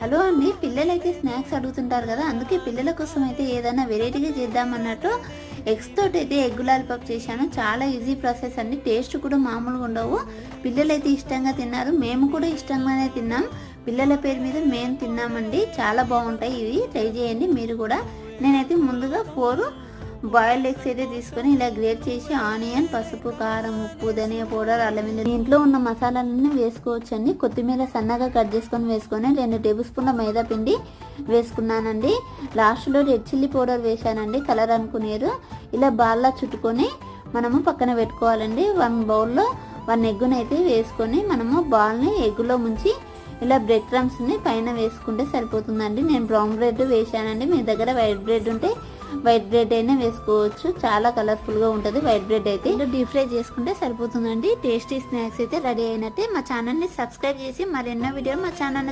Hello అండి, పిల్లలైతే snacks అడుగుతుంటారు కదా, అందుకే పిల్లల కోసం అయితే ఏదైనా వెరైటీగా చేద్దామన్నట్టు ఎగ్స్ తోటి అయితే ఎగ్ లాలీపాప్ చేశాను. చాలా ఈజీ ప్రాసెస్ అండి, టేస్ట్ కూడా మామూలుగా ఉండవు. పిల్లలైతే ఇష్టంగా తిన్నారు, మేము కూడా ఇష్టంగానే తిన్నాం. పిల్లల పేరు మీద మేము తిన్నామండి. చాలా బాగుంటాయి ఇవి, ట్రై చేయండి మీరు కూడా. నేనైతే ముందుగా 4 బాయిల్డ్ ఎగ్స్ అయితే తీసుకొని ఇలా గ్రేట్ చేసి ఆనియన్, పసుపు, కారం, ఉప్పు, ధనియా పౌడర్, అల్లం వెల్లుల్లి, ఇంట్లో ఉన్న మసాలాలన్నీ వేసుకోవచ్చండి. కొత్తిమీర సన్నగా కట్ చేసుకొని వేసుకొని 2 టేబుల్ స్పూన్ల మైదా పిండి వేసుకున్నానండి. లాస్ట్లో రెడ్ చిల్లీ పౌడర్ వేసానండి, కలర్ అనుకునేరు. ఇలా బాల్లా చుట్టుకొని మనము పక్కన పెట్టుకోవాలండి. 1 బౌల్లో 1 ఎగ్గుని అయితే వేసుకొని మనము బాల్ని ఎగ్గులో ముంచి ఇలా బ్రెడ్ క్రమ్స్ని పైన వేసుకుంటే సరిపోతుందండి. నేను బ్రౌన్ బ్రెడ్ వేసానండి, మీ దగ్గర వైట్ బ్రెడ్ ఉంటే వైట్ బ్రెడ్ అయినా వేసుకోవచ్చు. చాలా కలర్ఫుల్గా ఉంటుంది వైట్ బ్రెడ్ అయితే. డీప్ ఫ్రై చేసుకుంటే సరిపోతుందండి. టేస్టీ స్నాక్స్ అయితే రెడీ అయినట్టే. మా ఛానల్ని సబ్స్క్రైబ్ చేసి మరెన్నో వీడియోలు మా ఛానల్